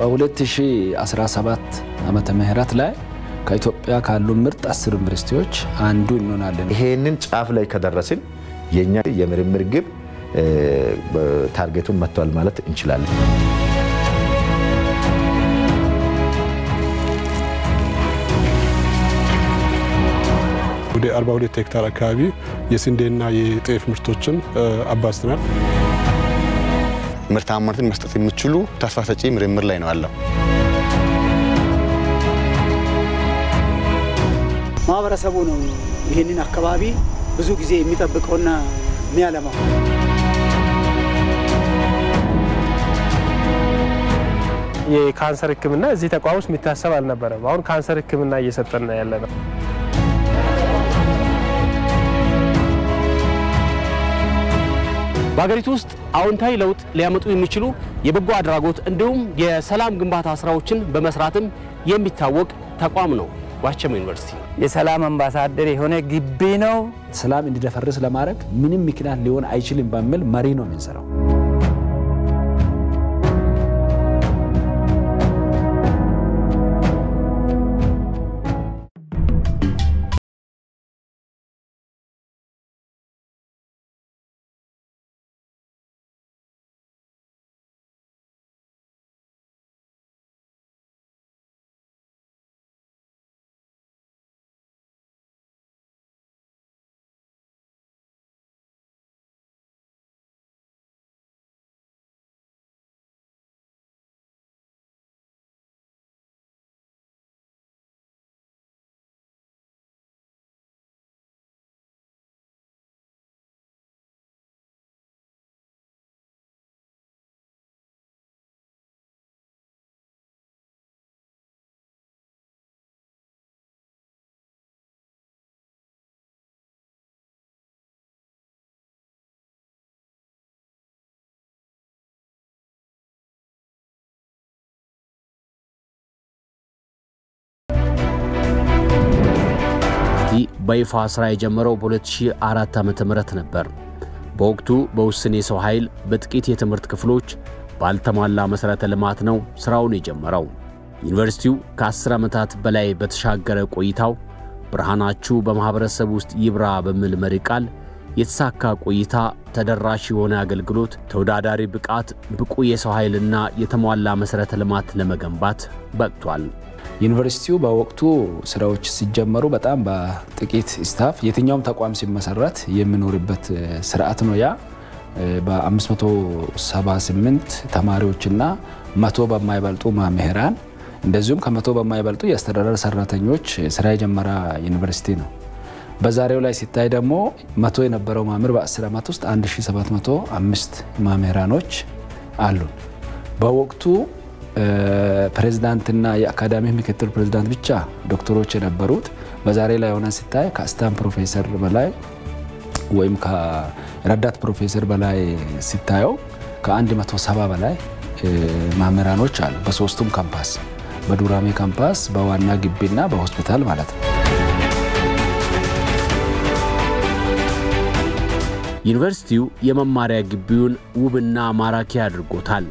በ2017 ዓመተ ምህረት ላይ ከኢትዮጵያ ካሉ ምርጥ 10 ዩኒቨርሲቲዎች አንዱ እንሆናለን። ይሄንን ጫፍ ላይ ከደረስን የኛ የምርምር ግብ ታርጌቱን መጥቷል ማለት እንችላለን። ወደ 42 ሄክታር አካባቢ የስንዴና የጤፍ ምርቶችን አባዝተናል። ምርታማነትን መስጠት የሚችሉ ተስፋ ሰጪ ምርምር ላይ ነው ያለው። ማህበረሰቡ ነው ይሄንን አካባቢ ብዙ ጊዜ የሚጠብቀውና የሚያለማው። የካንሰር ህክምና እዚህ ተቋም ውስጥ የሚታሰብ አልነበረም። አሁን ካንሰር ህክምና እየሰጠን ያለነው። በአገሪቱ ውስጥ አዎንታዊ ለውጥ ሊያመጡ የሚችሉ የበጎ አድራጎት እንዲሁም የሰላም ግንባታ ስራዎችን በመስራትም የሚታወቅ ተቋም ነው ዋቸሞ ዩኒቨርሲቲ። የሰላም አምባሳደር የሆነ ግቢ ነው። ሰላም እንዲደፈርስ ለማድረግ ምንም ምክንያት ሊሆን አይችልም በሚል መሪ ነው የምንሰራው። በይፋ ስራ የጀመረው በ2004 ዓመተ ምህረት ነበር። በወቅቱ በውስን የሰው ኃይል በጥቂት የትምህርት ክፍሎች ባልተሟላ መሰረተ ልማት ነው ስራውን የጀመረው። ዩኒቨርሲቲው ከ10 ዓመታት በላይ በተሻገረ ቆይታው ብርሃናችሁ በማህበረሰብ ውስጥ ይብራ በሚል መሪ ቃል የተሳካ ቆይታ፣ ተደራሽ የሆነ አገልግሎት፣ ተወዳዳሪ ብቃት፣ ብቁ የሰው ኃይልና የተሟላ መሰረተ ልማት ለመገንባት በቅቷል። ዩኒቨርሲቲው በወቅቱ ስራዎች ሲጀመሩ በጣም በጥቂት ስታፍ የትኛውም ተቋም ሲመሰረት የሚኖርበት ስርዓት ነው። ያ በ578 ተማሪዎችና 100 በማይበልጡ መምህራን እንደዚሁም ከ100 በማይበልጡ የአስተዳደር ሰራተኞች ስራ የጀመረ ዩኒቨርሲቲ ነው። በዛሬው ላይ ሲታይ ደግሞ 100 የነበረው መምህር በ10 ዓመት ውስጥ 1705 መምህራኖች አሉ። በወቅቱ ፕሬዝዳንትና የአካዳሚ ምክትል ፕሬዝዳንት ብቻ ዶክተሮች የነበሩት በዛሬ ላይ ሆነ ሲታይ ከአስታም ፕሮፌሰር በላይ ወይም ከረዳት ፕሮፌሰር በላይ ሲታየው ከ170 በላይ መምህራኖች አሉ በሶስቱም ካምፓስ፣ በዱራሜ ካምፓስ፣ በዋና ግቢና በሆስፒታል ማለት ነው። ዩኒቨርሲቲው የመማሪያ ግቢውን ውብና ማራኪ አድርጎታል።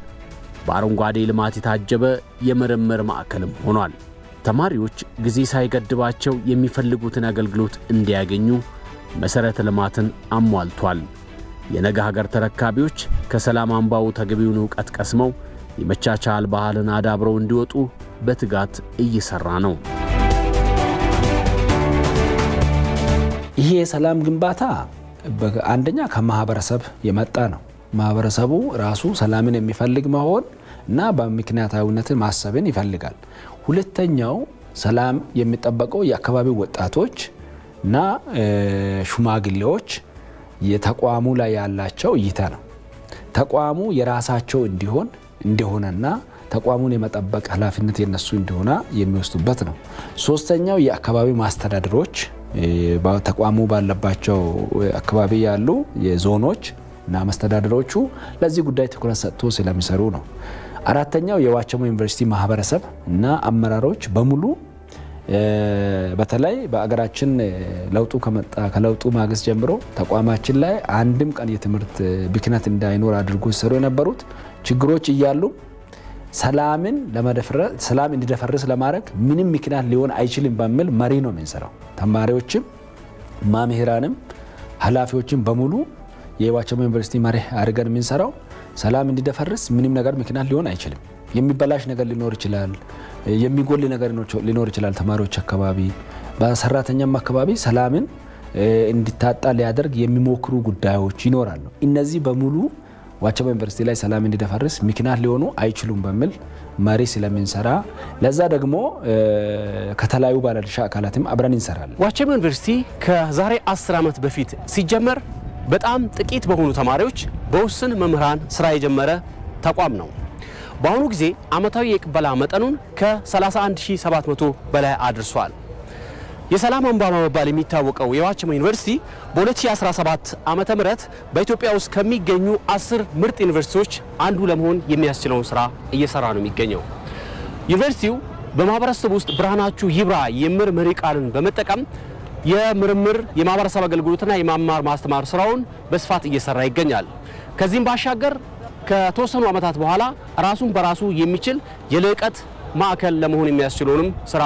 በአረንጓዴ ልማት የታጀበ የምርምር ማዕከልም ሆኗል። ተማሪዎች ጊዜ ሳይገድባቸው የሚፈልጉትን አገልግሎት እንዲያገኙ መሰረተ ልማትን አሟልቷል። የነገ ሀገር ተረካቢዎች ከሰላም አምባው ተገቢውን ዕውቀት ቀስመው የመቻቻል ባህልን አዳብረው እንዲወጡ በትጋት እየሰራ ነው። ይሄ የሰላም ግንባታ አንደኛ ከማህበረሰብ የመጣ ነው። ማህበረሰቡ ራሱ ሰላምን የሚፈልግ መሆን እና በምክንያታዊነት ማሰብን ይፈልጋል። ሁለተኛው ሰላም የሚጠበቀው የአካባቢው ወጣቶች እና ሽማግሌዎች የተቋሙ ላይ ያላቸው እይታ ነው። ተቋሙ የራሳቸው እንዲሆንና ተቋሙን የመጠበቅ ኃላፊነት የነሱ እንዲሆና የሚወስዱበት ነው። ሶስተኛው የአካባቢው ማስተዳደሮች በተቋሙ ባለባቸው አካባቢ ያሉ የዞኖች እና ማስተዳደሮቹ ለዚህ ጉዳይ ትኩረት ሰጥቶ ስለሚሰሩ ነው። አራተኛው የዋቸሞ ዩኒቨርሲቲ ማህበረሰብ እና አመራሮች በሙሉ በተለይ በአገራችን ለውጡ ከለውጡ ማግስት ጀምሮ ተቋማችን ላይ አንድም ቀን የትምህርት ብክነት እንዳይኖር አድርጎ ሲሰሩ የነበሩት ችግሮች እያሉ ሰላምን ለማደፍረስ ሰላም እንዲደፈርስ ለማድረግ ምንም ምክንያት ሊሆን አይችልም በሚል መሪ ነው የምንሰራው ተማሪዎችም ማምህራንም ኃላፊዎችም በሙሉ የዋቸሞ ዩኒቨርሲቲ መሪ አድርገን የምንሰራው ሰላም እንዲደፈርስ ምንም ነገር ምክንያት ሊሆን አይችልም የሚበላሽ ነገር ሊኖር ይችላል የሚጎል ነገር ሊኖር ይችላል ተማሪዎች አካባቢ በሰራተኛም አካባቢ ሰላምን እንዲታጣ ሊያደርግ የሚሞክሩ ጉዳዮች ይኖራሉ እነዚህ በሙሉ ዋቸሞ ዩኒቨርሲቲ ላይ ሰላም እንዲደፈርስ ምክንያት ሊሆኑ አይችሉም በሚል መሪ ስለምንሰራ ለዛ ደግሞ ከተለያዩ ባለድርሻ አካላትም አብረን እንሰራለን ዋቸሞ ዩኒቨርሲቲ ከዛሬ 10 ዓመት በፊት ሲጀመር በጣም ጥቂት በሆኑ ተማሪዎች በውስን መምህራን ስራ የጀመረ ተቋም ነው በአሁኑ ጊዜ አመታዊ የቅበላ መጠኑን ከ31700 በላይ አድርሷል የሰላም አምባ በመባል የሚታወቀው የዋቸሞ ዩኒቨርሲቲ በ2017 ዓመተ ምህረት በኢትዮጵያ ውስጥ ከሚገኙ 10 ምርጥ ዩኒቨርሲቲዎች አንዱ ለመሆን የሚያስችለውን ስራ እየሰራ ነው የሚገኘው ዩኒቨርሲቲው በማህበረሰብ ውስጥ ብርሃናችሁ ይብራ የሚል መሪ ቃልን በመጠቀም የምርምር የማህበረሰብ አገልግሎትና የማማር ማስተማር ስራውን በስፋት እየሰራ ይገኛል ከዚህም ባሻገር ከተወሰኑ ዓመታት በኋላ ራሱን በራሱ የሚችል የልዕቀት ማዕከል ለመሆን የሚያስችለውንም ስራ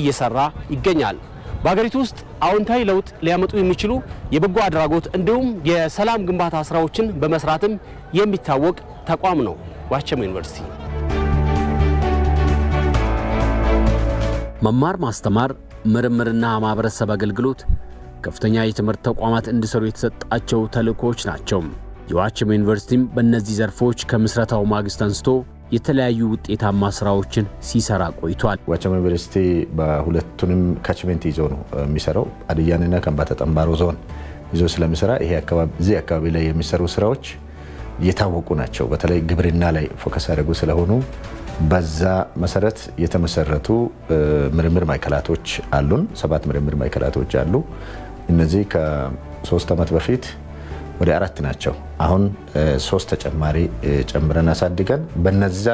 እየሰራ ይገኛል በአገሪቱ ውስጥ አዎንታዊ ለውጥ ሊያመጡ የሚችሉ የበጎ አድራጎት እንዲሁም የሰላም ግንባታ ስራዎችን በመስራትም የሚታወቅ ተቋም ነው ዋቸሞ ዩኒቨርሲቲ መማር ማስተማር ምርምርና ማህበረሰብ አገልግሎት ከፍተኛ የትምህርት ተቋማት እንዲሰሩ የተሰጣቸው ተልእኮች ናቸው የዋቸሞ ዩኒቨርሲቲም በእነዚህ ዘርፎች ከምስረታው ማግስት አንስቶ የተለያዩ ውጤታማ ስራዎችን ሲሰራ ቆይቷል ዋቸሞ ዩኒቨርሲቲ በሁለቱንም ካችመንት ይዞ ነው የሚሰራው አድያንና ከምባታ ጠምባሮ ዞን ይዞ ስለሚሰራ ይሄ አካባቢ ላይ የሚሰሩ ስራዎች የታወቁ ናቸው በተለይ ግብርና ላይ ፎከስ አድርገው ስለሆኑ በዛ መሰረት የተመሰረቱ ምርምር ማዕከላቶች አሉን 7 ምርምር ማዕከላቶች አሉ እነዚህ ከ3 ዓመት በፊት ወደ 4 ናቸው አሁን 3 ተጨማሪ ጨምረን አሳድገን በነዛ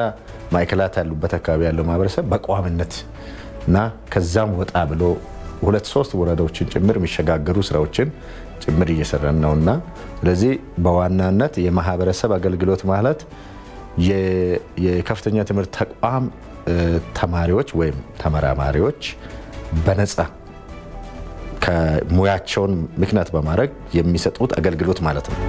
ማዕከላት ያሉበት አካባቢ ያለው ማህበረሰብ በቋምነት እና ከዛም ወጣ ብሎ 2-3 ወረዳዎችን ጭምር የሚሸጋገሩ ስራዎችን ጭምር እየሰራን ነውና ስለዚህ በዋናነት የማህበረሰብ አገልግሎት ማለት የከፍተኛ ትምህርት ተቋም ተማሪዎች ወይም ተመራማሪዎች በነፃ ከሙያቸውን ምክንያት በማድረግ የሚሰጡት አገልግሎት ማለት ነው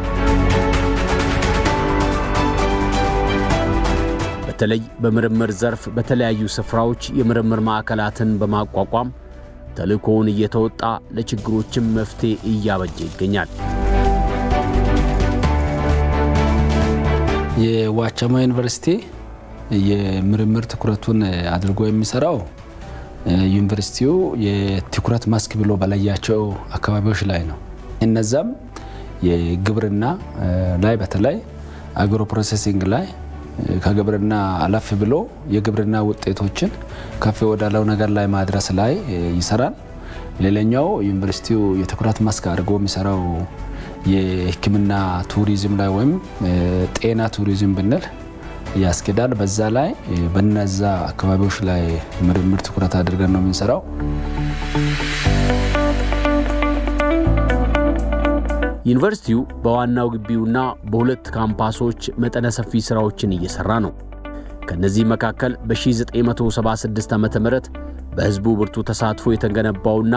በተለይ በምርምር ዘርፍ በተለያዩ ስፍራዎች የምርምር ማዕከላትን በማቋቋም ተልእኮውን እየተወጣ ለችግሮችም መፍትሄ እያበጀ ይገኛል የዋቸሞ ዩኒቨርሲቲ የምርምር ትኩረቱን አድርጎ የሚሰራው ዩኒቨርሲቲው የትኩረት መስክ ብሎ በለያቸው አካባቢዎች ላይ ነው እነዛም የግብርና ላይ በተለይ አግሮ ፕሮሰሲንግ ላይ ከግብርና አለፍ ብሎ የግብርና ውጤቶችን ከፍ ወዳለው ነገር ላይ ማድረስ ላይ ይሰራል ሌላኛው ዩኒቨርሲቲው የትኩረት መስክ አድርጎ የሚሰራው የሕክምና ቱሪዝም ላይ ወይም ጤና ቱሪዝም ብንል ያስከዳል በዛ ላይ በነዛ አካባቢዎች ላይ ምርምር ትኩረት አድርገን ነው የምንሰራው ዩኒቨርሲቲው በዋናው ግቢውና በሁለት ካምፓሶች መጠነ ሰፊ ስራዎችን እየሰራ ነው ከነዚህ መካከል በ1976 ዓመተ ምህረት በህዝቡ ብርቱ ተሳትፎ የተገነባውና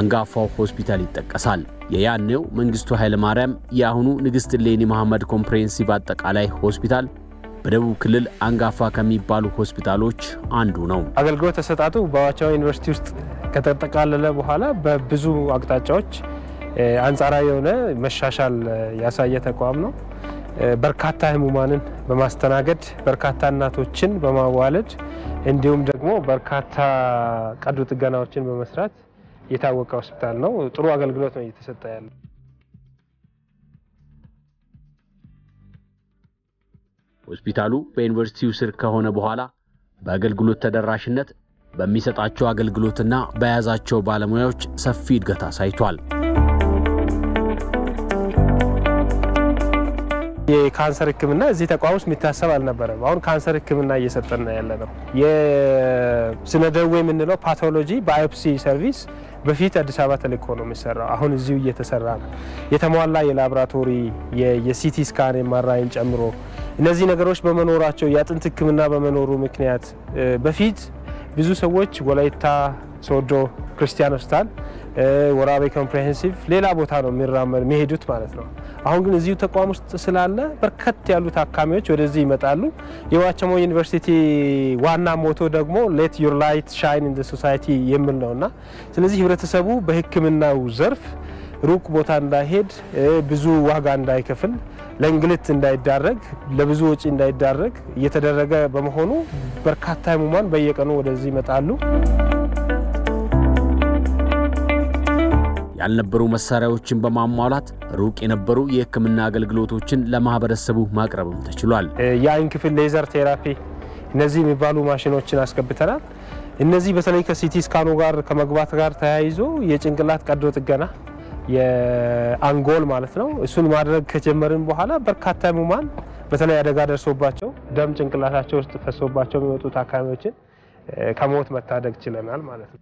አንጋፋው ሆስፒታል ይጠቀሳል የያኔው መንግስቱ ኃይለ ማርያም የአሁኑ ንግስት ሌኒ መሐመድ ኮምፕሬሄንሲቭ አጠቃላይ ሆስፒታል በደቡብ ክልል አንጋፋ ከሚባሉ ሆስፒታሎች አንዱ ነው አገልግሎት ተሰጣጡ በዋቸሞ ዩኒቨርሲቲ ውስጥ ከተጠቃለለ በኋላ በብዙ አቅጣጫዎች አንጻራዊ የሆነ መሻሻል ያሳየ ተቋም ነው በርካታ ህሙማንን በማስተናገድ በርካታ እናቶችን በማዋለድ እንዲሁም ደግሞ በርካታ ቀዶ ጥገናዎችን በመስራት የታወቀ ሆስፒታል ነው ጥሩ አገልግሎት ነው እየተሰጠ ያለው ሆስፒታሉ በዩኒቨርሲቲው ስር ከሆነ በኋላ በአገልግሎት ተደራሽነት በሚሰጣቸው አገልግሎትና በያዛቸው ባለሙያዎች ሰፊ እድገት አሳይቷል የካንሰር ህክምና እዚህ ተቋም ውስጥ የሚታሰብ አልነበረም አሁን ካንሰር ህክምና እየሰጠን ያለነው የስነደዌ የምንለው ፓቶሎጂ ባዮፕሲ ሰርቪስ በፊት አዲስ አበባ ተልኮ ነው የሚሰራው አሁን እዚሁ እየተሰራ ነው የተሟላ የላቦራቶሪ የሲቲ ስካን ኤምአርአይን ጨምሮ እነዚህ ነገሮች በመኖራቸው ያጥንት ህክምና በመኖሩ ምክንያት በፊት ብዙ ሰዎች ወላይታ ሶዶ ክርስቲያን ሆስፒታል ወራቤ ኮምፕሬሄንሲቭ ሌላ ቦታ ነው የሚሄዱት ማለት ነው። አሁን ግን እዚሁ ተቋም ውስጥ ስላለ በርከት ያሉ ታካሚዎች ወደዚህ ይመጣሉ። የዋቸሞ ዩኒቨርሲቲ ዋና ሞቶ ደግሞ ሌት ዩር ላይት ሻይን ኢን ዘ ሶሳይቲ የሚል ነውና ስለዚህ ህብረተሰቡ በህክምናው ዘርፍ ሩቅ ቦታ እንዳይሄድ ብዙ ዋጋ እንዳይከፍል ለእንግልት እንዳይዳረግ ለብዙ ወጪ እንዳይዳረግ እየተደረገ በመሆኑ በርካታ ህሙማን በየቀኑ ወደዚህ ይመጣሉ። ያልነበሩ መሳሪያዎችን በማሟላት ሩቅ የነበሩ የህክምና አገልግሎቶችን ለማህበረሰቡ ማቅረብም ተችሏል። የአይን ክፍል ሌዘር ቴራፒ እነዚህ የሚባሉ ማሽኖችን አስገብተናል። እነዚህ በተለይ ከሲቲ ስካኑ ጋር ከመግባት ጋር ተያይዞ የጭንቅላት ቀዶ ጥገና የአንጎል ማለት ነው እሱን ማድረግ ከጀመርን በኋላ በርካታ ህሙማን በተለይ አደጋ ደርሶባቸው ደም ጭንቅላታቸው ውስጥ ፈሶባቸው የሚወጡ ታካሚዎችን ከሞት መታደግ ችለናል ማለት ነው።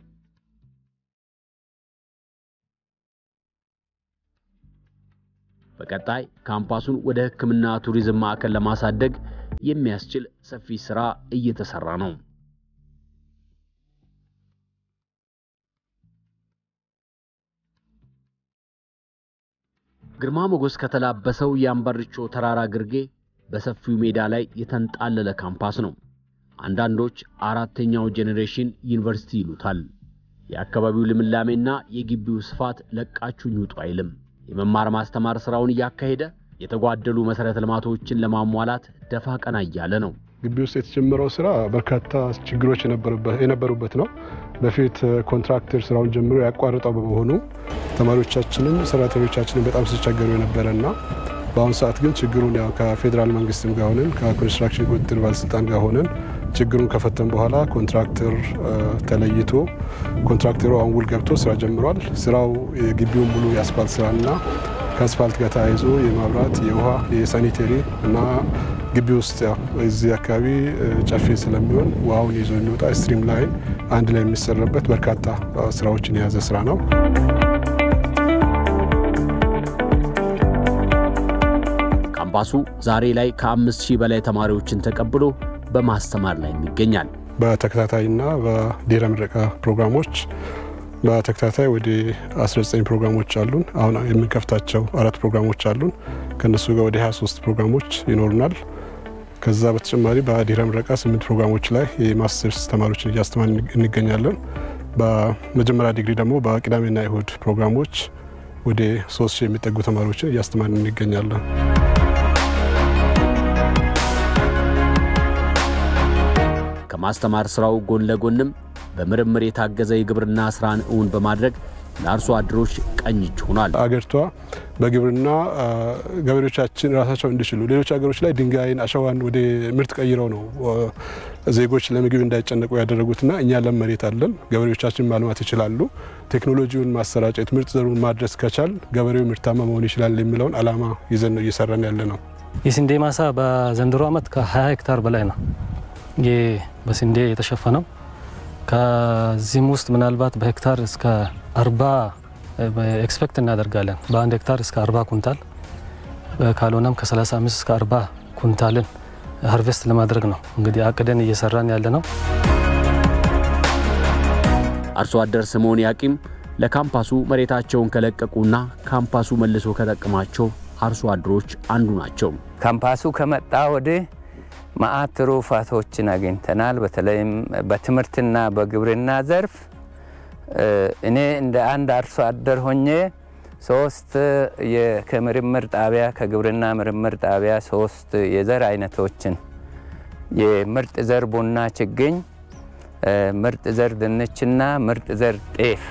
በቀጣይ ካምፓሱን ወደ ህክምና ቱሪዝም ማዕከል ለማሳደግ የሚያስችል ሰፊ ስራ እየተሰራ ነው። ግርማ ሞገስ ከተላበሰው የአምባርቾ ተራራ ግርጌ በሰፊው ሜዳ ላይ የተንጣለለ ካምፓስ ነው። አንዳንዶች አራተኛው ጄኔሬሽን ዩኒቨርሲቲ ይሉታል። የአካባቢው ልምላሜና የግቢው ስፋት ለቃቹኝ ውጡ አይልም። የመማር ማስተማር ስራውን ያካሄደ የተጓደሉ መሰረተ ልማቶችን ለማሟላት ደፋ ቀና እያለ ነው። ግቢ ውስጥ የተጀመረው ስራ በርካታ ችግሮች የነበሩበት ነው። በፊት ኮንትራክተር ስራውን ጀምሮ ያቋረጠው በመሆኑ ተማሪዎቻችንም ሰራተኞቻችንም በጣም ሲቸገሩ የነበረና በአሁን ሰዓት ግን ችግሩን ያው ከፌደራል መንግስትም ጋር ሆነን ከኮንስትራክሽን ቁጥጥር ባለስልጣን ጋር ሆነን ችግሩን ከፈተን በኋላ ኮንትራክተር ተለይቶ ኮንትራክተሩ አሁን ውል ገብቶ ስራ ጀምሯል። ስራው የግቢውን ሙሉ የአስፋልት ስራና ከአስፋልት ጋር ተያይዞ የማብራት የውሃ የሳኒቴሪ እና ግቢ ውስጥ እዚህ አካባቢ ጨፌ ስለሚሆን ውሃውን ይዞ የሚወጣ ስትሪም ላይን አንድ ላይ የሚሰራበት በርካታ ስራዎችን የያዘ ስራ ነው። ካምፓሱ ዛሬ ላይ ከ5000 በላይ ተማሪዎችን ተቀብሎ በማስተማር ላይ ይገኛል። በተከታታይና በድህረ ምረቃ ፕሮግራሞች በተከታታይ ወደ 19 ፕሮግራሞች አሉን። አሁን የምንከፍታቸው 4 ፕሮግራሞች አሉን። ከነሱ ጋር ወደ 23 ፕሮግራሞች ይኖሩናል። ከዛ በተጨማሪ በድህረ ምረቃ 8 ፕሮግራሞች ላይ የማስተርስ ተማሪዎችን እያስተማርን እንገኛለን። በመጀመሪያ ዲግሪ ደግሞ በቅዳሜና እሁድ ፕሮግራሞች ወደ 3000 የሚጠጉ ተማሪዎችን እያስተማርን እንገኛለን። ከማስተማር ስራው ጎን ለጎንም በምርምር የታገዘ የግብርና ስራን እውን በማድረግ ለአርሶ አደሮች ቀኝ እጅ ሆኗል። አገርቷ በግብርና ገበሬዎቻችን ራሳቸው እንዲችሉ ሌሎች ሀገሮች ላይ ድንጋይን አሸዋን ወደ ምርት ቀይረው ነው ዜጎች ለምግብ እንዳይጨነቁ ያደረጉትና እኛ ለም መሬት አለን፣ ገበሬዎቻችን ማልማት ይችላሉ። ቴክኖሎጂውን ማሰራጨት ምርጥ ዘሩን ማድረስ ከቻል ገበሬው ምርታማ መሆን ይችላል የሚለውን አላማ ይዘን ነው እየሰራን ያለ ነው። የስንዴ ማሳ በዘንድሮ ዓመት ከ20 ሄክታር በላይ ነው በስንዴ የተሸፈነው። ከዚህም ውስጥ ምናልባት በሄክታር እስከ 40 ኤክስፔክት እናደርጋለን። በአንድ ሄክታር እስከ 40 ኩንታል ካልሆነም ከ35 እስከ 40 ኩንታልን ሃርቨስት ለማድረግ ነው እንግዲህ አቅደን እየሰራን ያለ ነው። አርሶ አደር ስምዖን ያቂም ለካምፓሱ መሬታቸውን ከለቀቁና ካምፓሱ መልሶ ከተጠቀማቸው አርሶ አደሮች አንዱ ናቸው። ካምፓሱ ከመጣ ወደ ማአት ትሩፋቶችን አግኝተናል። በተለይም በትምህርትና በግብርና ዘርፍ እኔ እንደ አንድ አርሶ አደር ሆኜ 3 የምርምር ጣቢያ ከግብርና ምርምር ጣቢያ 3 የዘር አይነቶችን የምርጥ ዘር ቡና ችግኝ፣ ምርጥ ዘር ድንችና ምርጥ ዘር ጤፍ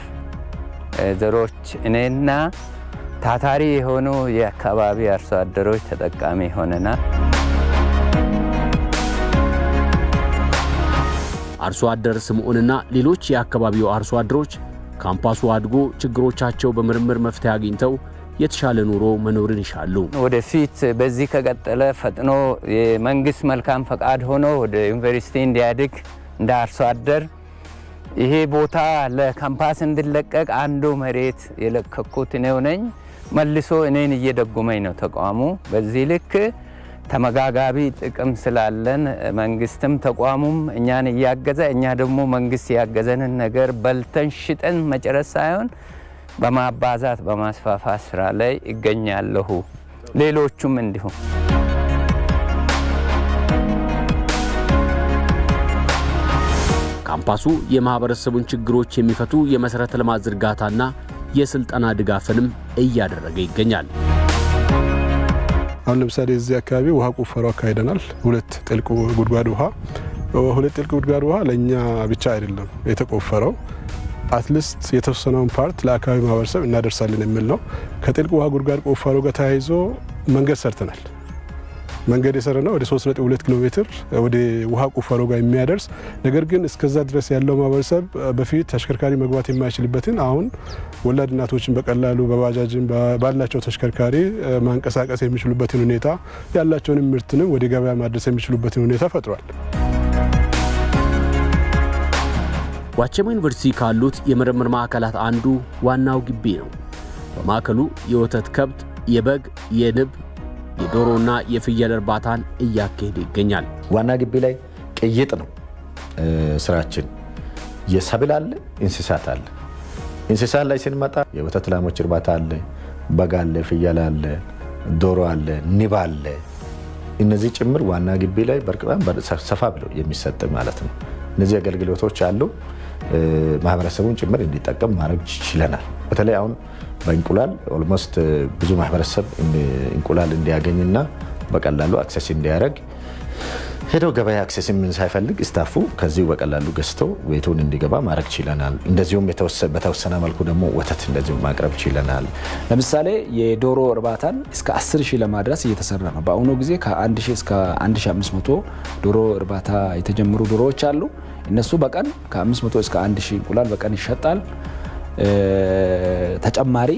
ዘሮች እኔና ታታሪ የሆኑ የአካባቢ አርሶ አደሮች ተጠቃሚ ሆነናል። አርሶ አደር ስምዖንና ሌሎች የአካባቢው አርሶ አደሮች ካምፓሱ አድጎ ችግሮቻቸው በምርምር መፍትሄ አግኝተው የተሻለ ኑሮ መኖርን ይሻሉ። ወደፊት በዚህ ከቀጠለ ፈጥኖ የመንግስት መልካም ፈቃድ ሆኖ ወደ ዩኒቨርሲቲ እንዲያድግ እንደ አርሶ አደር ይሄ ቦታ ለካምፓስ እንዲለቀቅ አንዱ መሬት የለቀኩት እኔው ነኝ። መልሶ እኔን እየደጎመኝ ነው ተቋሙ። በዚህ ልክ ተመጋጋቢ ጥቅም ስላለን መንግስትም ተቋሙም እኛን ያገዘ እኛ ደግሞ መንግስት ያገዘንን ነገር በልተን ሽጠን መጨረስ ሳይሆን በማባዛት በማስፋፋት ስራ ላይ ይገኛለሁ ሌሎቹም እንዲሁ ካምፓሱ የማህበረሰቡን ችግሮች የሚፈቱ የመሰረተ ልማት ዝርጋታና የስልጠና ድጋፍንም እያደረገ ይገኛል አሁን ለምሳሌ እዚህ አካባቢ ውሃ ቁፋሮ አካሂደናል ሁለት ጥልቅ ጉድጓድ ውሃ ለኛ ብቻ አይደለም የተቆፈረው አትሊስት የተወሰነውን ፓርት ለአካባቢ ማህበረሰብ እናደርሳለን የሚል ነው ከጥልቅ ውሃ ጉድጓድ ቁፋሮ ጋር ተያይዞ መንገድ ሰርተናል መንገድ የሰራነው ወደ 3.2 ኪሎ ሜትር ወደ ውሃ ቁፋሮ ጋር የሚያደርስ ነገር ግን እስከዛ ድረስ ያለው ማህበረሰብ በፊት ተሽከርካሪ መግባት የማይችልበትን አሁን ወላድ እናቶችን በቀላሉ በባጃጅን ባላቸው ተሽከርካሪ ማንቀሳቀስ የሚችሉበትን ሁኔታ ያላቸውን ምርትንም ወደ ገበያ ማድረስ የሚችሉበትን ሁኔታ ፈጥሯል ዋቸሞ ዩኒቨርሲቲ ካሉት የምርምር ማዕከላት አንዱ ዋናው ግቢ ነው በማዕከሉ የወተት ከብት የበግ የንብ የዶሮና የፍየል እርባታን እያካሄደ ይገኛል ዋና ግቢ ላይ ቅይጥ ነው ስራችን የሰብል አለ እንስሳት አለ እንስሳት ላይ ስንመጣ የወተት ላሞች እርባታ አለ በግ አለ ፍየል አለ ዶሮ አለ ንብ አለ እነዚህ ጭምር ዋና ግቢ ላይ በርካታ ሰፋ ብለው የሚሰጥ ማለት ነው እነዚህ አገልግሎቶች አሉ ማህበረሰቡን ጭምር እንዲጠቀም ማድረግ ይችላል በተለይ አሁን በእንቁላል ኦልሞስት ብዙ ማህበረሰብ እንቁላል እንዲያገኝና በቀላሉ አክሰስ እንዲያደርግ ሄዶ ገበያ አክሰስ ምን ሳይፈልግ ስታፉ ከዚህ በቀላሉ ገዝቶ ቤቱን እንዲገባ ማድረግ ይችላል እንደዚሁም በተወሰነ መልኩ ደግሞ ወተት እንደዚሁ ማቅረብ ይችላል ለምሳሌ የዶሮ እርባታን እስከ 10000 ለማድረስ እየተሰራ ነው በአሁኑ ጊዜ ከ1000 እስከ 1500 ዶሮ እርባታ የተጀመሩ ዶሮዎች አሉ እነሱ በቀን ከ500 እስከ 1000 እንቁላል በቀን ይሸጣል ተጨማሪ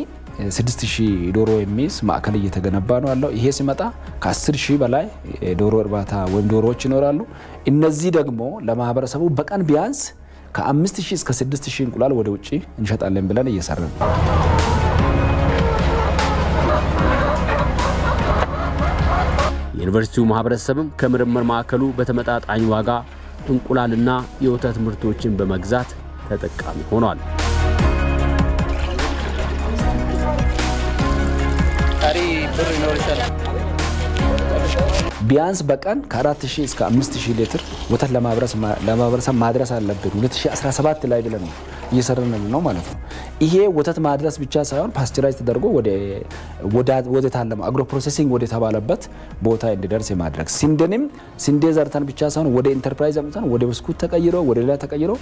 6000 ዶሮ የሚስ ማዕከል እየተገነባ ነው ያለው ይሄ ሲመጣ ከ10000 በላይ ዶሮ እርባታ ወይም ዶሮዎች ይኖራሉ እነዚህ ደግሞ ለማህበረሰቡ በቀን ቢያንስ ከ5000 እስከ 6000 እንቁላል ወደ ውጪ እንሸጣለን ብለን እየሰራን ዩኒቨርሲቲው ማህበረሰብም ከምርምር ማዕከሉ በተመጣጣኝ ዋጋ እንቁላልና የወተት ምርቶችን በመግዛት ተጠቃሚ ሆኗል ቢያንስ በቀን ከ4000 እስከ 5000 ሊትር ወተት ለማህበረሰብ ማድረስ አለብን 2017 ላይ ብለን እየሰራን ነው ማለት ነው ይሄ ወተት ማድረስ ብቻ ሳይሆን ፓስቸራይዝ ተደርጎ ወደ ታለማ አግሮ ፕሮሰሲንግ ወደ ተባለበት ቦታ እንዲደርስ የማድረግ ስንዴ ዘርተን ብቻ ሳይሆን ወደ ኢንተርፕራይዝ አምጥተን ወደ ብስኩት ተቀይሮ ወደ ሌላ ተቀይሮ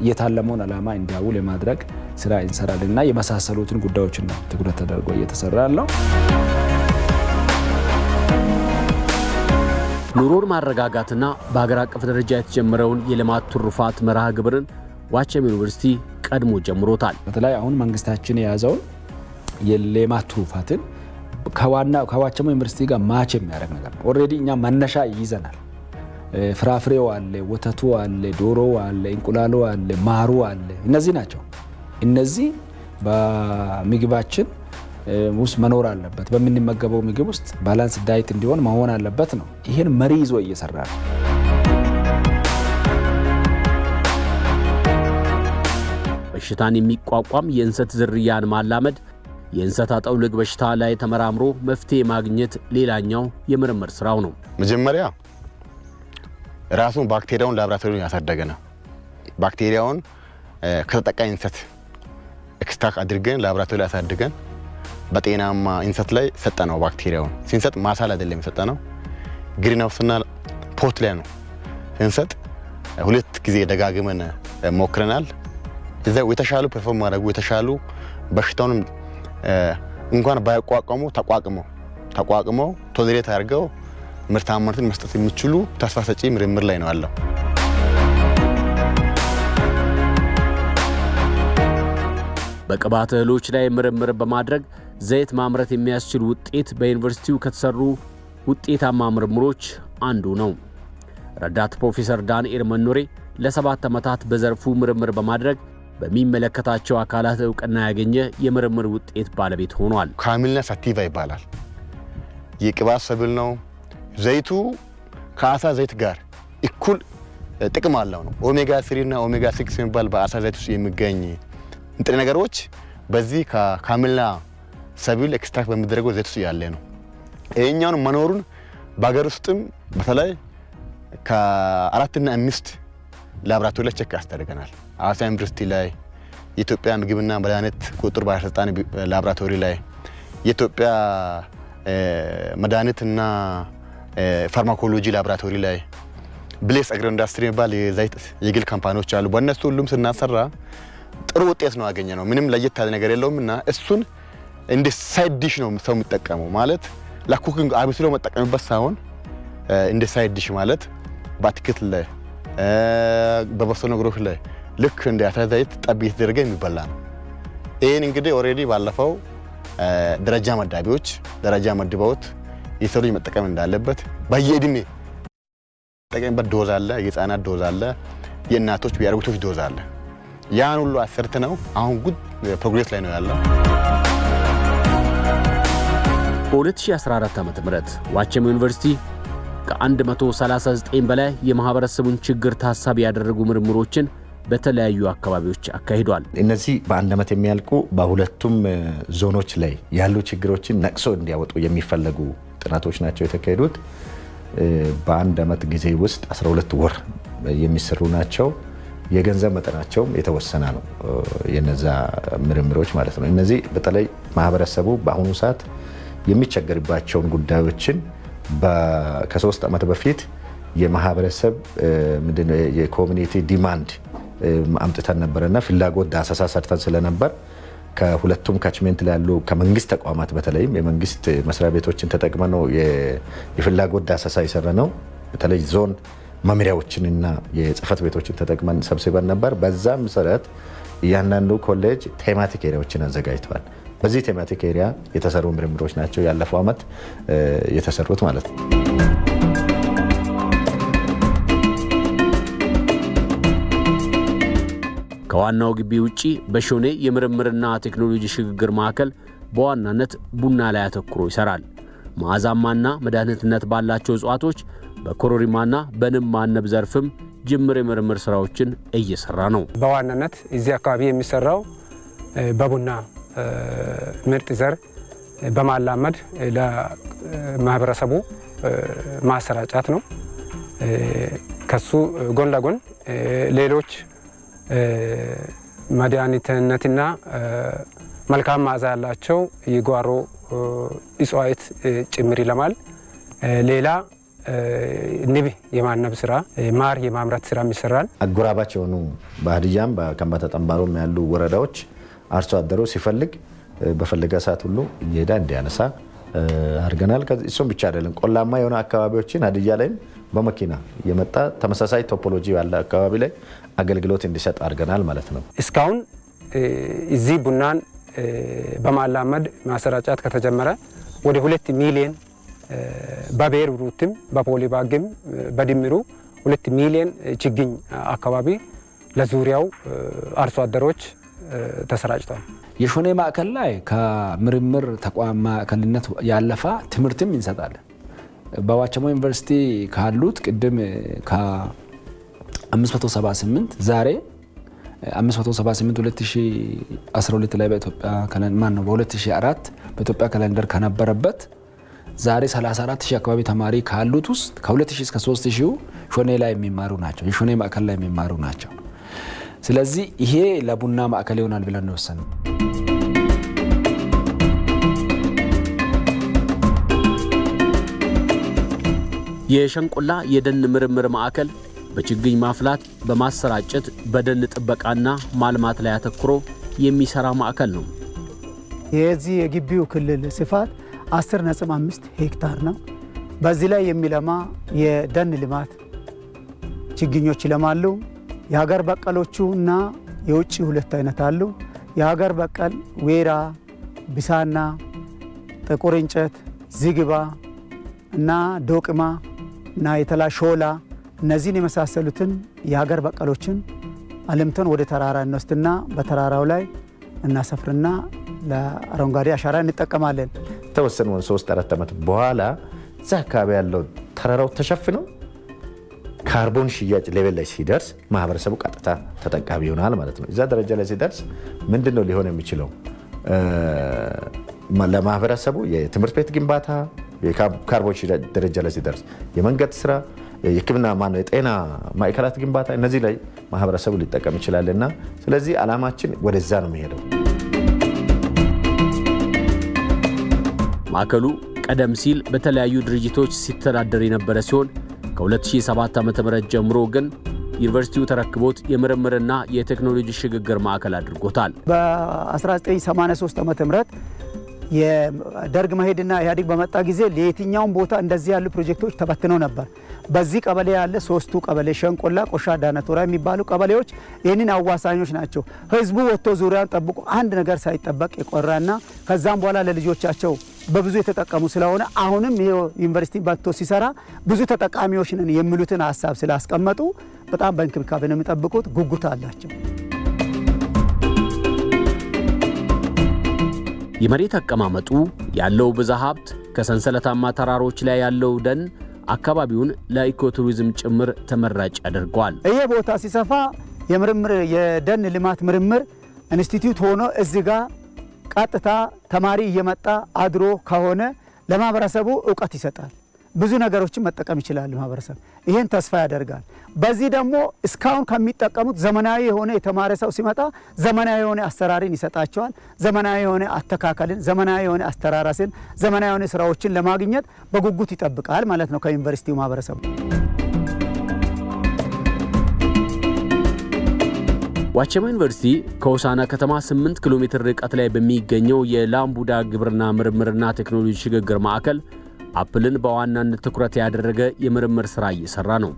የታለመውን አላማ እንዲያውል የማድረግ ስራ እንሰራልና የመሳሰሉትን ጉዳዮችን ነው ትኩረት ተደርጎ እየተሰራ ያለው ኑሮን ማረጋጋትና በአገር አቀፍ ደረጃ የተጀመረውን የልማት ትሩፋት መርሃ ግብርን ዋቸሞ ዩኒቨርሲቲ ቀድሞ ጀምሮታል በተለይ አሁን መንግስታችን የያዘውን የልማት ትሩፋትን ከዋቸሞ ዩኒቨርሲቲ ጋር ማች የሚያደርግ ነገር ኦሬዲ እኛ መነሻ ይዘናል ፍራፍሬው አለ ወተቱ አለ ዶሮ አለ እንቁላሉ አለ ማሩ አለ እነዚህ ናቸው እነዚህ በምግባችን ውስጥ መኖር አለበት በሚንመገበው ምግብ ውስጥ ባላንስ ዳይት እንዲሆን መሆን አለበት ነው ይሄን መሪ ይዞ እየሰራ ነው በሽታን የሚቋቋም የእንሰት ዝርያን ማላመድ የእንሰት አጠውልግ በሽታ ላይ ተመራምሮ መፍትሄ ማግኘት ሌላኛው የምርምር ስራው ነው መጀመሪያ ራሱን ባክቴሪያውን ላብራቶሪውን ያሳደገ ነው ባክቴሪያውን ከተጠቃኝ እንሰት ኤክስትራክት አድርገን ላብራቶሪ ያሳደገን በጤናማ እንሰት ላይ ሰጠነው ባክቴሪያውን ሲንሰጥ ማሳል አይደለም ሰጠነው ግሪን ሃውስና ፖት ላይ ነው ሲንሰጥ ሁለት ጊዜ ደጋግመን ሞክረናል እዛው የተሻሉ ፐርፎርም ማድረጉ የተሻሉ በሽታውን እንኳን ባይቋቋሙ ተቋቁመው ቶለሬት አድርገው ምርታማነትን መስጠት የሚችሉ ተስፋ ሰጪ ምርምር ላይ ነው ያለው በቅባት እህሎች ላይ ምርምር በማድረግ ዘይት ማምረት የሚያስችል ውጤት በዩኒቨርሲቲው ከተሰሩ ውጤታማ ምርምሮች አንዱ ነው ረዳት ፕሮፌሰር ዳንኤል መኖሬ ለ7 ዓመታት በዘርፉ ምርምር በማድረግ በሚመለከታቸው አካላት ዕውቅና ያገኘ የምርምር ውጤት ባለቤት ሆኗል ካሚልና ሳቲቫ ይባላል የቅባት ሰብል ነው ዘይቱ ከአሳ ዘይት ጋር እኩል ጥቅም አለው ነው። ኦሜጋ 3 እና ኦሜጋ 6 የሚባል በአሳ ዘይት ውስጥ የሚገኝ ንጥረ ነገሮች በዚህ ከካሜላ ሰብል ኤክስትራክት በሚደረገው ዘይት ውስጥ ያለ ነው። ይሄኛውን መኖሩን በአገር ውስጥም በተለይ ከ4 እና 5 ላብራቶሪ ላይ ቼክ ያስደርገናል። ሐዋሳ ዩኒቨርሲቲ ላይ፣ የኢትዮጵያ ምግብና መድኃኒት ቁጥጥር ባለስልጣን ላብራቶሪ ላይ፣ የኢትዮጵያ መድኃኒትና ፋርማኮሎጂ ላብራቶሪ ላይ፣ ብሌስ አግሮ ኢንዱስትሪ የሚባል የዘይት የግል ካምፓኒዎች አሉ። በእነሱ ሁሉም ስናሰራ ጥሩ ውጤት ነው ያገኘነው። ምንም ለየት ያለ ነገር የለውምና እሱን እንደ ሳይድ ዲሽ ነው ሰው የሚጠቀመው። ማለት ለኩኪንግ አብስሎ መጠቀምበት ሳይሆን እንደ ሳይድ ዲሽ ማለት በአትክልት ላይ በበሶ ነገሮች ላይ ልክ እንደ አሳ ዘይት ጠብ እየተደረገ የሚበላ ነው። ይሄን እንግዲህ ኦሬዲ ባለፈው ደረጃ መዳቢዎች ደረጃ መድበውት የሰው ልጅ መጠቀም እንዳለበት በየእድሜ መጠቀምበት ዶዝ አለ፣ የህፃናት ዶዝ አለ፣ የእናቶች የአሮጊቶች ዶዝ አለ። ያን ሁሉ አሰርተ ነው አሁን ጉድ ፕሮግሬስ ላይ ነው ያለው። በ2014 ዓ.ም ዋቸሞ ዩኒቨርሲቲ ከ139 በላይ የማህበረሰቡን ችግር ታሳቢ ያደረጉ ምርምሮችን በተለያዩ አካባቢዎች አካሂዷል። እነዚህ በአንድ ዓመት የሚያልቁ በሁለቱም ዞኖች ላይ ያሉ ችግሮችን ነቅሶ እንዲያወጡ የሚፈለጉ ጥናቶች ናቸው የተካሄዱት። በአንድ ዓመት ጊዜ ውስጥ 12 ወር የሚሰሩ ናቸው። የገንዘብ መጠናቸውም የተወሰነ ነው የነዛ ምርምሮች ማለት ነው። እነዚህ በተለይ ማህበረሰቡ በአሁኑ ሰዓት የሚቸገርባቸውን ጉዳዮችን ከ3 ዓመት በፊት የማህበረሰብ ምንድነው የኮሚኒቲ ዲማንድ አምጥተን ነበርና ፍላጎት ዳሰሳ ሰርተን ስለነበር ከሁለቱም ካችሜንት ላይ ያሉ ከመንግስት ተቋማት በተለይም የመንግስት መስሪያ ቤቶችን ተጠቅመን ነው የፍላጎት ዳሰሳ ይሰራነው። በተለይ ዞን መምሪያዎችንና የጽህፈት ቤቶችን ተጠቅመን ሰብስበን ነበር። በዛ መሰረት እያንዳንዱ ኮሌጅ ቴማቲክ ኤሪያዎችን አዘጋጅተዋል። በዚህ ቴማቲክ ኤሪያ የተሰሩ ምርምሮች ናቸው ያለፈው ዓመት የተሰሩት ማለት ነው። ከዋናው ግቢ ውጪ በሾኔ የምርምርና ቴክኖሎጂ ሽግግር ማዕከል በዋናነት ቡና ላይ አተኩሮ ይሰራል። መዓዛማና መድኃኒትነት ባላቸው እጽዋቶች በኮሮሪማና በንብ ማነብ ዘርፍም ጅምር የምርምር ስራዎችን እየሰራ ነው። በዋናነት እዚህ አካባቢ የሚሰራው በቡና ምርጥ ዘር በማላመድ ለማህበረሰቡ ማሰራጫት ነው። ከሱ ጎን ለጎን ሌሎች መድኃኒትነትና መልካም መዓዛ ያላቸው የጓሮ እጽዋት ጭምር ይለማል። ሌላ ንብ የማነብ ስራ፣ ማር የማምረት ስራ ይሰራል። አጎራባች የሆኑ በሀዲያም በከምባታ ጠምባሮም ያሉ ወረዳዎች አርሶ አደሩ ሲፈልግ በፈለገ ሰዓት ሁሉ እየሄደ እንዲያነሳ አድርገናል። እሱም ብቻ አይደለም፣ ቆላማ የሆነ አካባቢዎችን ሀዲያ ላይም በመኪና የመጣ ተመሳሳይ ቶፖሎጂ ያለ አካባቢ ላይ አገልግሎት እንዲሰጥ አድርገናል ማለት ነው። እስካሁን እዚህ ቡናን በማላመድ ማሰራጫት ከተጀመረ ወደ 2 ሚሊዮን በብሔር ሩትም በፖሊባግም በድምሩ 2 ሚሊዮን ችግኝ አካባቢ ለዙሪያው አርሶ አደሮች ተሰራጭቷል። የሾኔ ማዕከል ላይ ከምርምር ተቋም ማዕከልነት ያለፈ ትምህርትም እንሰጣለን። በዋቸሞ ዩኒቨርሲቲ ካሉት ቅድም ከ578 ዛሬ 578 2012 ላይ በኢትዮጵያ በ2004 በኢትዮጵያ ካሌንደር ከነበረበት ዛሬ 34000 አካባቢ ተማሪ ካሉት ውስጥ ከ2000 እስከ 3000 ሾኔ ላይ የሚማሩ ናቸው። የሾኔ ማዕከል ላይ የሚማሩ ናቸው። ስለዚህ ይሄ ለቡና ማዕከል ይሆናል ብለን ነው ወሰነው። የሸንቆላ የደን ምርምር ማዕከል በችግኝ ማፍላት በማሰራጨት በደን ጥበቃና ማልማት ላይ አተኩሮ የሚሰራ ማዕከል ነው። የዚህ የግቢው ክልል ስፋት 10.5 ሄክታር ነው። በዚህ ላይ የሚለማ የደን ልማት ችግኞች ይለማሉ። የሀገር በቀሎቹና የውጭ ሁለት አይነት አሉ። የሀገር በቀል ዌራ፣ ቢሳና፣ ጥቁር እንጨት፣ ዝግባ እና ዶቅማ እና የተላሾላ እነዚህን የመሳሰሉትን የሀገር በቀሎችን አለምተን ወደ ተራራ እንወስድና በተራራው ላይ እናሰፍርና ለአረንጓዴ አሻራ እንጠቀማለን። ተወሰኑ 3-4 ዓመት በኋላ እዛ አካባቢ ያለው ተራራው ተሸፍነው ካርቦን ሽያጭ ሌቨል ላይ ሲደርስ ማህበረሰቡ ቀጥታ ተጠቃሚ ይሆናል ማለት ነው። እዛ ደረጃ ላይ ሲደርስ ምንድነው ሊሆን የሚችለው? ለማህበረሰቡ የትምህርት ቤት ግንባታ የካርቦን ሽያጭ ደረጃ ላይ ሲደርስ የመንገድ ስራ የሕክምና የጤና ማዕከላት ግንባታ እነዚህ ላይ ማህበረሰቡ ሊጠቀም ይችላልና ስለዚህ አላማችን ወደዛ ነው የሚሄደው። ማዕከሉ ቀደም ሲል በተለያዩ ድርጅቶች ሲተዳደር የነበረ ሲሆን ከ2007 ዓ.ም ጀምሮ ግን ዩኒቨርሲቲው ተረክቦት የምርምርና የቴክኖሎጂ ሽግግር ማዕከል አድርጎታል። በ1983 ዓ.ም የደርግ መሄድና ኢህአዴግ በመጣ ጊዜ ለየትኛውም ቦታ እንደዚህ ያሉ ፕሮጀክቶች ተበትነው ነበር። በዚህ ቀበሌ ያለ 3ቱ ቀበሌ ሸንቆላ፣ ቆሻ፣ ዳነቶራ የሚባሉ ቀበሌዎች ይህንን አዋሳኞች ናቸው። ህዝቡ ወጥቶ ዙሪያን ጠብቆ አንድ ነገር ሳይጠበቅ የቆራና ከዛም በኋላ ለልጆቻቸው በብዙ የተጠቀሙ ስለሆነ አሁንም ይሄ ዩኒቨርሲቲ ባቶ ሲሰራ ብዙ ተጠቃሚዎች ነን የሚሉትን ሐሳብ ስላስቀመጡ በጣም በእንክብካቤ ነው የሚጠብቁት፣ ጉጉት አላቸው። የመሬት አቀማመጡ ያለው ብዝሃ ሀብት ከሰንሰለታማ ተራሮች ላይ ያለው ደን አካባቢውን ለኢኮቱሪዝም ጭምር ተመራጭ ያደርገዋል። ይሄ ቦታ ሲሰፋ የምርምር የደን ልማት ምርምር ኢንስቲትዩት ሆኖ እዚህ ጋር ቀጥታ ተማሪ እየመጣ አድሮ ከሆነ ለማህበረሰቡ ዕውቀት ይሰጣል። ብዙ ነገሮችን መጠቀም ይችላል ማህበረሰብ። ይሄን ተስፋ ያደርጋል። በዚህ ደግሞ እስካሁን ከሚጠቀሙት ዘመናዊ የሆነ የተማረ ሰው ሲመጣ ዘመናዊ የሆነ አሰራርን ይሰጣቸዋል። ዘመናዊ የሆነ አተካከልን፣ ዘመናዊ የሆነ አስተራራስን፣ ዘመናዊ የሆነ ስራዎችን ለማግኘት በጉጉት ይጠብቃል ማለት ነው ከዩኒቨርሲቲው ማህበረሰብ። ዋቸሞ ዩኒቨርሲቲ ከሆሳና ከተማ 8 ኪሎ ሜትር ርቀት ላይ በሚገኘው የላምቡዳ ግብርና ምርምርና ቴክኖሎጂ ሽግግር ማዕከል አፕልን በዋናነት ትኩረት ያደረገ የምርምር ስራ እየሰራ ነው።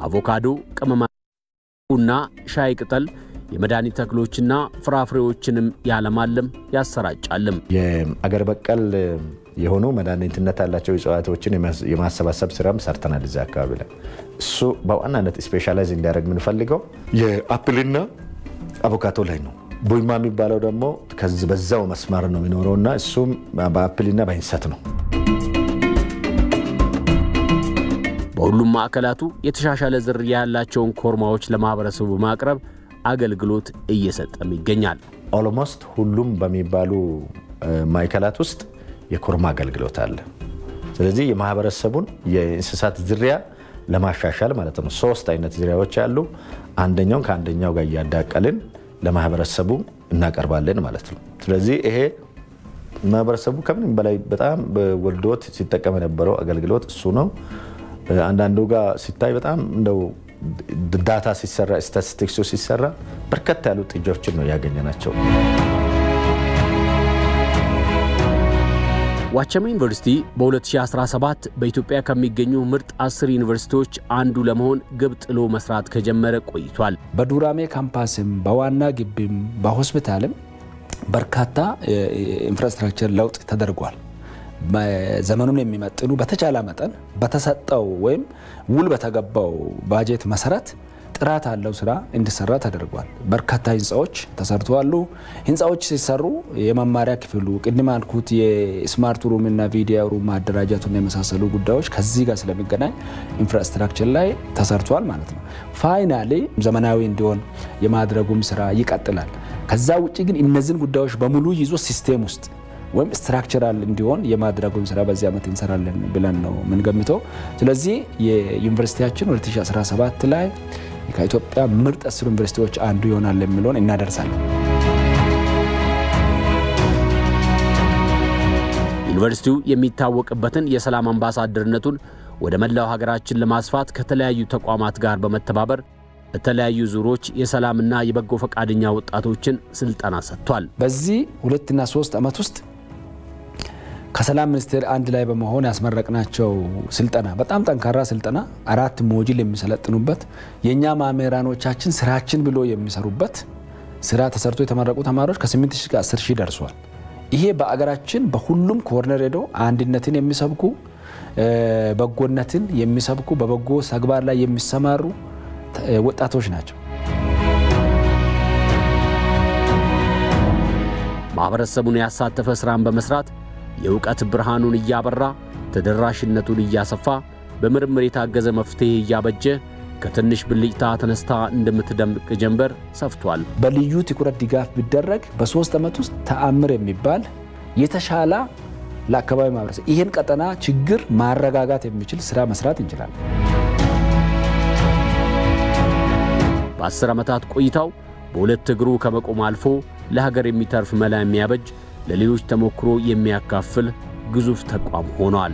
አቮካዶ፣ ቅመማና ሻይ ቅጠል የመድኃኒት ተክሎችና ፍራፍሬዎችንም ያለማለም ያሰራጫልም። የአገር በቀል የሆኑ መድኃኒትነት ያላቸው እጽዋቶችን የማሰባሰብ ስራም ሰርተናል እዛ አካባቢ ላይ። እሱ በዋናነት ስፔሻላይዝ እንዲያደርግ የምንፈልገው የአፕልና አቮካዶ ላይ ነው። ቡይማ የሚባለው ደግሞ ከዚህ በዛው መስመር ነው የሚኖረውና እሱም በአፕልና በእንሰት ነው። በሁሉም ማዕከላቱ የተሻሻለ ዝርያ ያላቸውን ኮርማዎች ለማህበረሰቡ ማቅረብ አገልግሎት እየሰጠም ይገኛል። ኦልሞስት ሁሉም በሚባሉ ማዕከላት ውስጥ የኮርማ አገልግሎት አለ። ስለዚህ የማህበረሰቡን የእንስሳት ዝርያ ለማሻሻል ማለት ነው 3 አይነት ዝርያዎች አሉ። አንደኛው ከአንደኛው ጋር ያዳቀልን ለማህበረሰቡ እናቀርባለን ማለት ነው። ስለዚህ ይሄ ማህበረሰቡ ከምንም በላይ በጣም ወልዶት ሲጠቀም የነበረው አገልግሎት እሱ ነው። አንዳንዱ ጋር ሲታይ በጣም እንደው ዳታ ሲሰራ ስታቲስቲክስ ሲሰራ በርከት ያሉ ጥጆችን ነው ያገኘናቸው። ዋቸሞ ዩኒቨርሲቲ በ2017 በኢትዮጵያ ከሚገኙ ምርጥ 10 ዩኒቨርሲቲዎች አንዱ ለመሆን ግብ ጥሎ መስራት ከጀመረ ቆይቷል። በዱራሜ ካምፓስም በዋና ግቢም በሆስፒታልም በርካታ ኢንፍራስትራክቸር ለውጥ ተደርጓል። ዘመኑን የሚመጥኑ በተቻለ መጠን በተሰጠው ወይም ውል በተገባው ባጀት መሰረት ጥራት ያለው ስራ እንዲሰራ ተደርጓል። በርካታ ህንጻዎች ተሰርተዋል። ህንጻዎች ሲሰሩ የመማሪያ ክፍሉ ቅድም አልኩት የስማርት ሩም እና ቪዲዮ ሩም ማደራጀቱና የመሳሰሉ ጉዳዮች ከዚህ ጋር ስለሚገናኝ ኢንፍራስትራክቸር ላይ ተሰርቷል ማለት ነው። ፋይናሊ ዘመናዊ እንዲሆን የማድረጉም ስራ ይቀጥላል። ከዛ ውጪ ግን እነዚህን ጉዳዮች በሙሉ ይዞ ሲስተም ውስጥ ወይም ስትራክቸራል እንዲሆን የማድረጉን ስራ በዚህ ዓመት እንሰራለን ብለን ነው ምንገምተው። ስለዚህ የዩኒቨርሲቲያችን 2017 ላይ ከኢትዮጵያ ምርጥ 10 ዩኒቨርሲቲዎች አንዱ ይሆናል የሚለውን እናደርሳለን። ዩኒቨርሲቲው የሚታወቅበትን የሰላም አምባሳደርነቱን ወደ መላው ሀገራችን ለማስፋት ከተለያዩ ተቋማት ጋር በመተባበር በተለያዩ ዙሮች የሰላምና የበጎ ፈቃደኛ ወጣቶችን ስልጠና ሰጥቷል። በዚህ 2 እና 3 ዓመት ውስጥ ከሰላም ሚኒስቴር አንድ ላይ በመሆን ያስመረቅናቸው ስልጠና በጣም ጠንካራ ስልጠና 4 ሞጁል የሚሰለጥኑበት የኛ ማሜራኖቻችን ስራችን ብሎ የሚሰሩበት ስራ ተሰርቶ የተመረቁ ተማሪዎች ከ8 እስከ 10 ሺህ ደርሷል። ይሄ በአገራችን በሁሉም ኮርነር ሄዶ አንድነትን የሚሰብኩ በጎነትን የሚሰብኩ በበጎ ተግባር ላይ የሚሰማሩ ወጣቶች ናቸው። ማህበረሰቡን ያሳተፈ ስራን በመስራት የዕውቀት ብርሃኑን እያበራ ተደራሽነቱን እያሰፋ በምርምር የታገዘ መፍትሄ እያበጀ ከትንሽ ብልጭታ ተነስታ እንደምትደምቅ ጀንበር ሰፍቷል። በልዩ ትኩረት ድጋፍ ቢደረግ በ3 ዓመት ውስጥ ተአምር የሚባል የተሻለ ለአካባቢ ማህበረሰብ ይሄን ቀጠና ችግር ማረጋጋት የሚችል ስራ መስራት እንችላለን። በ10 ዓመታት ቆይታው በሁለት እግሩ ከመቆም አልፎ ለሀገር የሚተርፍ መላ የሚያበጅ ለሌሎች ተሞክሮ የሚያካፍል ግዙፍ ተቋም ሆኗል።